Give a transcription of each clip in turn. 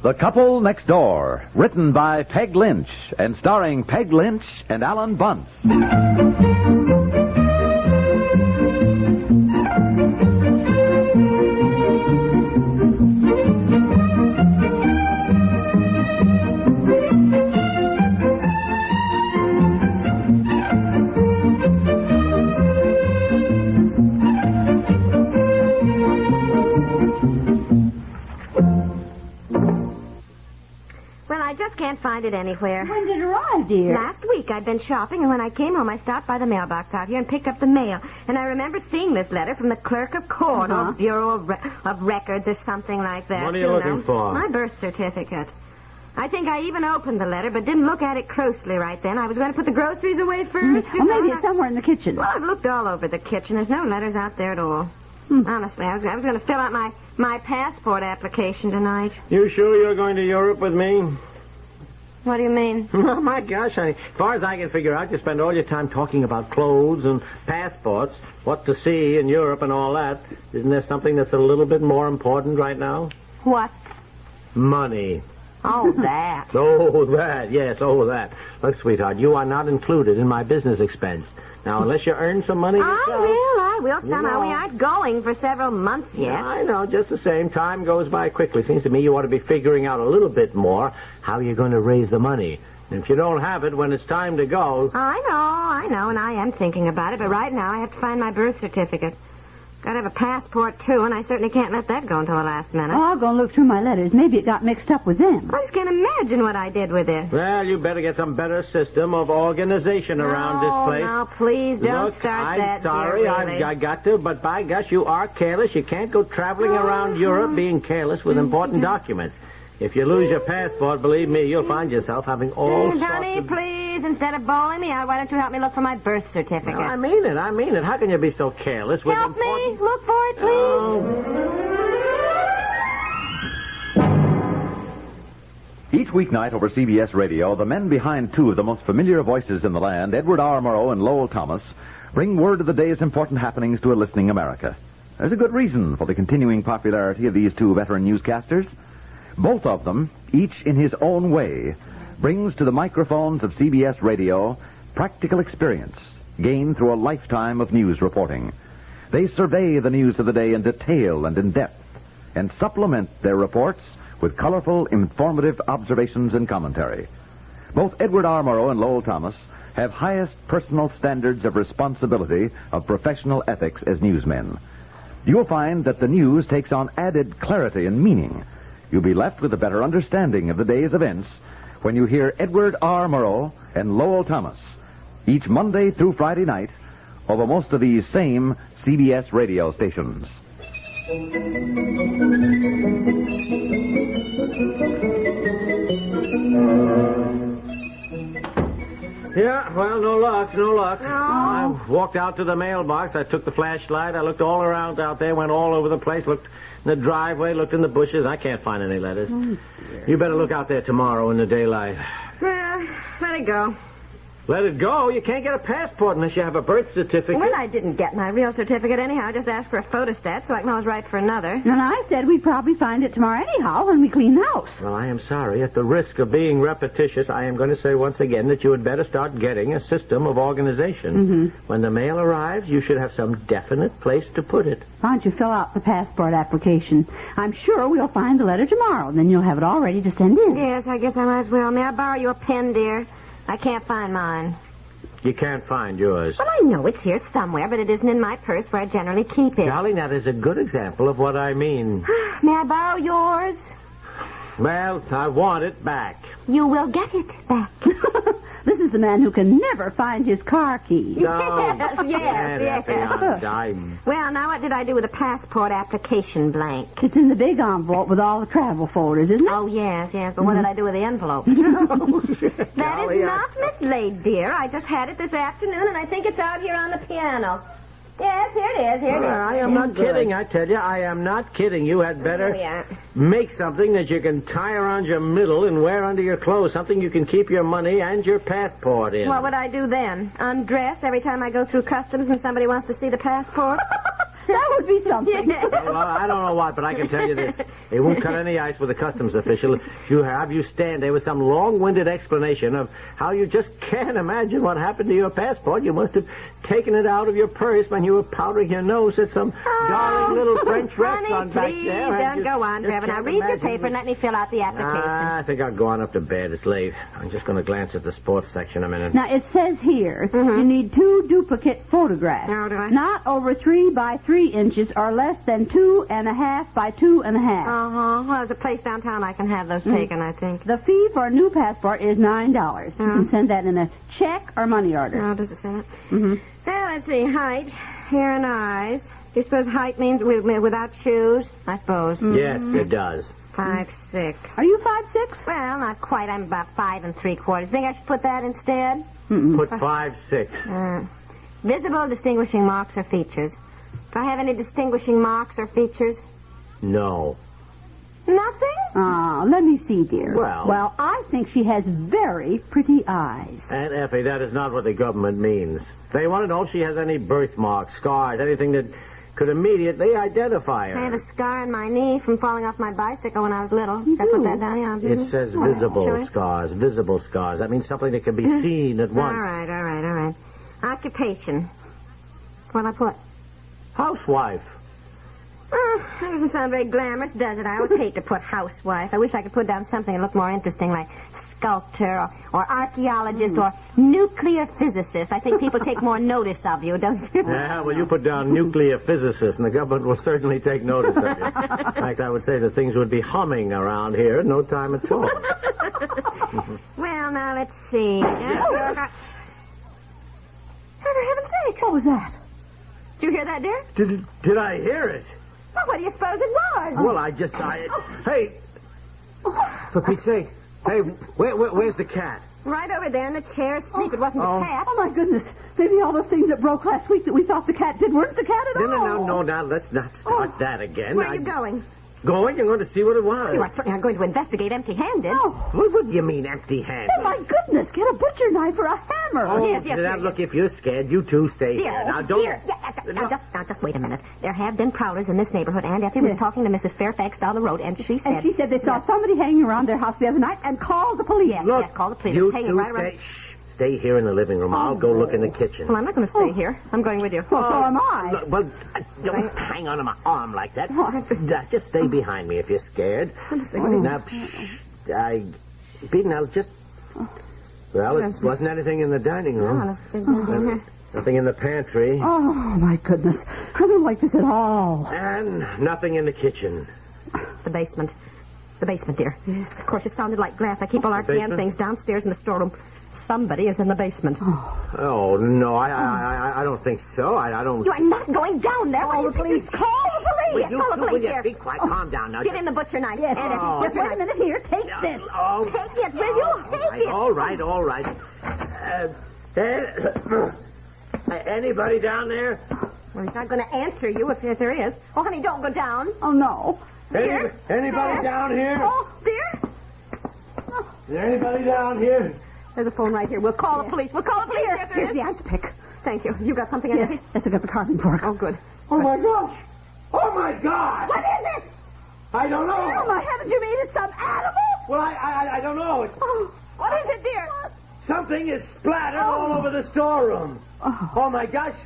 The Couple Next Door, written by Peg Lynch and starring Peg Lynch and Ethel Bunce. Can't find it anywhere. When did it arrive, dear? Last week. I'd been shopping, and when I came home, I stopped by the mailbox out here and picked up the mail. And I remember seeing this letter from the clerk of court or Bureau of Records or something like that. What are you looking for? My birth certificate. I think I even opened the letter, but didn't look at it closely right then. I was going to put the groceries away first. Or maybe it's somewhere in the kitchen. Well, I've looked all over the kitchen. There's no letters out there at all. Honestly, I was going to fill out my passport application tonight. You sure you're going to Europe with me? What do you mean? Oh, my gosh, honey. As far as I can figure out, you spend all your time talking about clothes and passports, what to see in Europe and all that. Isn't there something that's a little bit more important right now? What? Money. Oh, that. Oh, that. Yes, oh, that. Look, sweetheart, you are not included in my business expense. Now, unless you earn some money yourself... I will. Somehow we aren't going for several months yet. Yeah, I know. Just the same. Time goes by quickly. Seems to me you ought to be figuring out a little bit more how you're going to raise the money. And if you don't have it when it's time to go... I know, and I am thinking about it, but right now I have to find my birth certificate. Got to have a passport, too, and I certainly can't let that go until the last minute. Oh, I'll go and look through my letters. Maybe it got mixed up with them. I just can't imagine what I did with it. Well, you better get some better system of organization around this place. No, please don't start that. I'm sorry, dear, really. I got to, but by gosh, you are careless. You can't go traveling around Europe being careless with important documents. If you lose your passport, believe me, you'll find yourself having all sorts honey, of... please, instead of bawling me out, why don't you help me look for my birth certificate? No, I mean it. How can you be so careless with Help important... me? Look for it, please. Each weeknight over CBS Radio, the men behind two of the most familiar voices in the land, Edward R. Murrow and Lowell Thomas, bring word of the day's important happenings to a listening America. There's a good reason for the continuing popularity of these two veteran newscasters. Both of them, each in his own way, brings to the microphones of CBS Radio practical experience gained through a lifetime of news reporting. They survey the news of the day in detail and in depth, and supplement their reports with colorful, informative observations and commentary. Both Edward R. Murrow and Lowell Thomas have highest personal standards of responsibility, of professional ethics as newsmen. You'll find that the news takes on added clarity and meaning. You'll be left with a better understanding of the day's events when you hear Edward R. Murrow and Lowell Thomas each Monday through Friday night over most of these same CBS radio stations. Yeah, well, no luck. No. I walked out to the mailbox. I took the flashlight. I looked all around out there, went all over the place, looked in the driveway, looked in the bushes. I can't find any letters. You better look out there tomorrow in the daylight. Let it go. Let it go? You can't get a passport unless you have a birth certificate. Well, I didn't get my real certificate anyhow. I just asked for a photostat so I can always write for another. And I said we'd probably find it tomorrow anyhow when we clean the house. Well, I am sorry. At the risk of being repetitious, I am going to say once again that you had better start getting a system of organization. When the mail arrives, you should have some definite place to put it. Why don't you fill out the passport application? I'm sure we'll find the letter tomorrow. Then you'll have it all ready to send in. Yes, I guess I might as well. May I borrow your pen, dear? I can't find mine. You can't find yours. Well, I know it's here somewhere, but it isn't in my purse where I generally keep it. Darling, that is a good example of what I mean. May I borrow yours? Well, I want it back. You will get it back. This is the man who can never find his car keys. No. Yes. Well, now what did I do with the passport application blank? It's in the big envelope with all the travel folders, isn't it? Oh, yes. But what did I do with the envelope? That is not mislaid, dear. I just had it this afternoon, and I think it's out here on the piano. Yes, here it is. I am not kidding, I tell you. I am not kidding. You had better make something that you can tie around your middle and wear under your clothes, something you can keep your money and your passport in. What would I do then? Undress every time I go through customs and somebody wants to see the passport? That would be something. Well, I don't know what, but I can tell you this. They won't cut any ice with a customs official if you stand there with some long-winded explanation of how you just can't imagine what happened to your passport. You must have taken it out of your purse when you were powdering your nose at some darling little French restaurant back please, there. Don't go on, Trevor. Now read your paper and let me fill out the application. I think I'll go on up to bed. It's late. I'm just going to glance at the sports section a minute. Now, it says here, you need 2 duplicate photographs. How do I? Not over 3 by 3 inches or less than 2.5 by 2.5. Uh-huh. Well, there's a place downtown I can have those taken, I think. The fee for a new passport is $9. You can send that in a check or money order. Oh, does it say that? Mm-hmm. Well, let's see. Height, hair, and eyes. Do you suppose height means without shoes? I suppose. Yes, it does. 5'6". Are you 5'6"? Well, not quite. I'm about 5 3/4. Think I should put that instead? Put 5'6". Visible distinguishing marks or features. Do I have any distinguishing marks or features? No. Nothing? Let me see, dear. Well, I think she has very pretty eyes. Aunt Effie, that is not what the government means. They want to know if she has any birthmarks, scars, anything that could immediately identify her. I have a scar on my knee from falling off my bicycle when I was little. Did I put that down? Yeah. It says visible scars, visible scars. That means something that can be seen at once. All right. Occupation. What'll I put? Housewife. Oh, that doesn't sound very glamorous, does it? I always hate to put housewife. I wish I could put down something that looked more interesting, like sculptor or archaeologist or nuclear physicist. I think people take more notice of you, don't you? Yeah, well, you put down nuclear physicist, and the government will certainly take notice of you. In fact, I would say that things would be humming around here in no time at all. Well, now, let's see. For heaven's sakes. What was that? Did you hear that, dear? Did I hear it? Well, what do you suppose it was? Well, hey, for Pete's sake. Hey, where's the cat? Right over there in the chair asleep. It wasn't the cat. Oh, my goodness. Maybe all those things that broke last week that we thought the cat did weren't the cat at all. No, now, let's not start that again. Where are you going? Going? You're going to see what it was. You are certainly not going to investigate empty-handed. Oh. What do you mean, empty-handed? Oh, my goodness. Get a butcher knife or a hammer. Oh, Yes, now, look, if you're scared, you two stay here. Now, don't... Here. Now, just wait a minute. There have been prowlers in this neighborhood. Aunt Effie was talking to Mrs. Fairfax down the road, and she said... And she said they saw somebody hanging around their house the other night and called the police. Yes, call the police. You hanging two right around... stay here in the living room. I'll go look in the kitchen. Well, I'm not going to stay here. I'm going with you. Well, so am I. Look, well, don't hang on to my arm like that. Just stay behind me if you're scared. Now, Pete, now, just... Well, it wasn't anything in the dining room. Nothing in the pantry. Oh, my goodness. I don't like this at all. And nothing in the kitchen. The basement. The basement, dear. Yes. Of course, it sounded like glass. I keep all our canned things downstairs in the storeroom. Somebody is in the basement. Oh, no, I don't think so. I don't... You are not going down there. Call the police. Call the police. Call the police here. Be quiet. Calm down now. Get in the butcher knife. Yes. Just wait a minute here. Take this. Oh. Take it, will you? Take it. All right. Anybody down there? Well, he's not going to answer you if there is. Oh, honey, don't go down. Oh, no. Anybody down here? Oh, dear. Is there anybody down here? There's a phone right here. We'll call the police. We'll call the police. Here's the ice pick. Thank you. You got something? Yes, I got the carving fork. Oh, good. Oh, my gosh. Oh, my God. What is it? I don't know. Oh, my heavens, you mean it's some animal? Well, I don't know. What is it, dear? Something is splattered all over the storeroom. Oh, my gosh.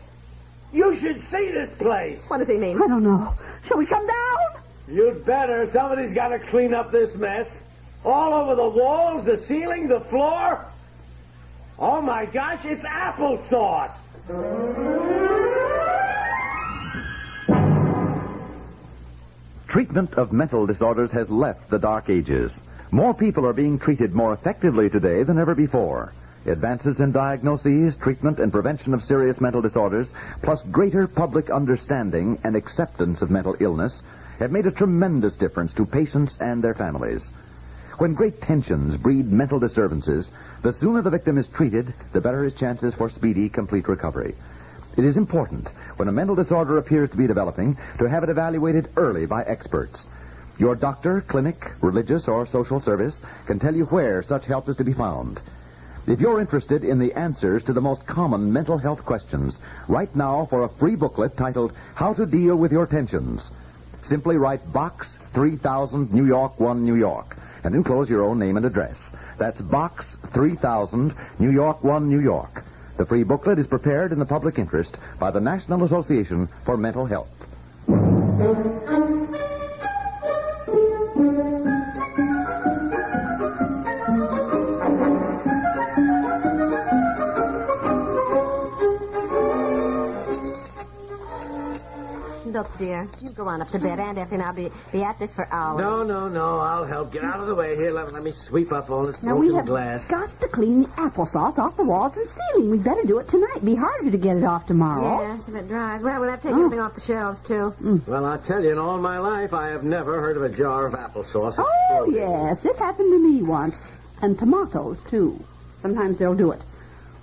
You should see this place. What does he mean? I don't know. Shall we come down? You'd better. Somebody's got to clean up this mess. All over the walls, the ceiling, the floor. Oh, my gosh, it's applesauce. Treatment of mental disorders has left the dark ages. More people are being treated more effectively today than ever before. Advances in diagnoses, treatment, and prevention of serious mental disorders, plus greater public understanding and acceptance of mental illness, have made a tremendous difference to patients and their families. When great tensions breed mental disturbances, the sooner the victim is treated, the better his chances for speedy, complete recovery. It is important, when a mental disorder appears to be developing, to have it evaluated early by experts. Your doctor, clinic, religious, or social service can tell you where such help is to be found. If you're interested in the answers to the most common mental health questions, write now for a free booklet titled How to Deal with Your Tensions. Simply write Box 3000, New York 1, New York, and enclose your own name and address. That's Box 3000, New York 1, New York. The free booklet is prepared in the public interest by the National Association for Mental Health. Look, dear, you go on up to bed. Aunt Effie and I'll be at this for hours. No. I'll help. Get out of the way. Here, let me sweep up all this Now, broken we have glass. got to clean the applesauce off the walls and ceiling. We'd better do it tonight. Be harder to get it off tomorrow. Yes, if it dries. Well, we'll have to take everything off the shelves, too. Well, I'll tell you, in all my life, I have never heard of a jar of applesauce. Oh, yes. It happened to me once. And tomatoes, too. Sometimes they'll do it.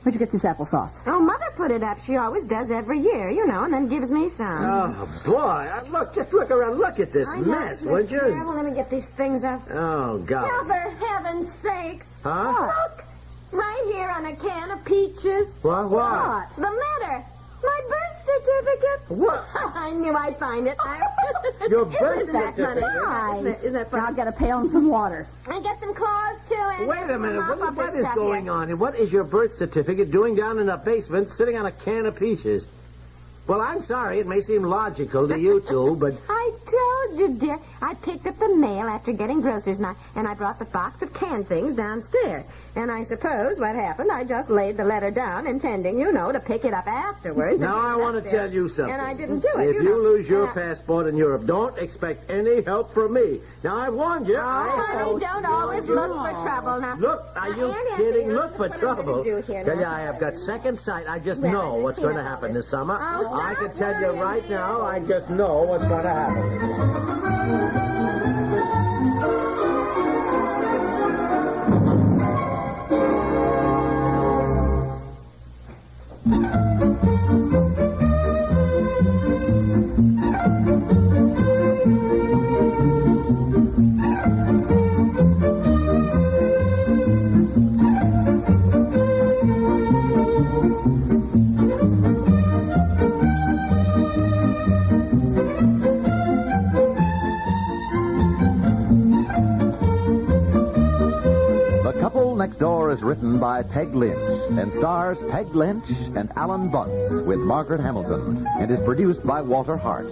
Where'd you get this applesauce? Oh, Mother put it up. She always does every year, and then gives me some. Oh, boy. Just look around. Look at this mess, would you? Well, let me get these things up. Oh, God. Now, for heaven's sakes. Huh? Look, right here on a can of peaches. What? The letter. My birth certificate. What? I knew I'd find it. Your birth Isn't that funny? certificate? Isn't that funny? Now, I'll get a pail and some water. And get some clothes, too. And Wait a minute. mop up What this is stuff going here. on here? What is your birth certificate doing down in the basement sitting on a can of peaches? Well, I'm sorry. It may seem logical to you two, but... I told you, dear. I picked up the mail after getting groceries, and I brought the box of canned things downstairs. And I suppose what happened, I just laid the letter down, intending, to pick it up afterwards. Now, I want to tell you something. And I didn't do it. If you lose your passport in Europe, don't expect any help from me. Now, I warned you. Honey, don't always look for trouble. Now, Look, are you Aunt kidding? Effie, Look for what am I trouble. gonna do here Tell now? you, I have got second sight. I just Well, know what's going to yeah. happen this summer. Oh, I stop can tell you worrying, right dear. now, I just know what's going to happen. Next Door is written by Peg Lynch and stars Peg Lynch and Ethel and Bunce with Margaret Hamilton and is produced by Walter Hart.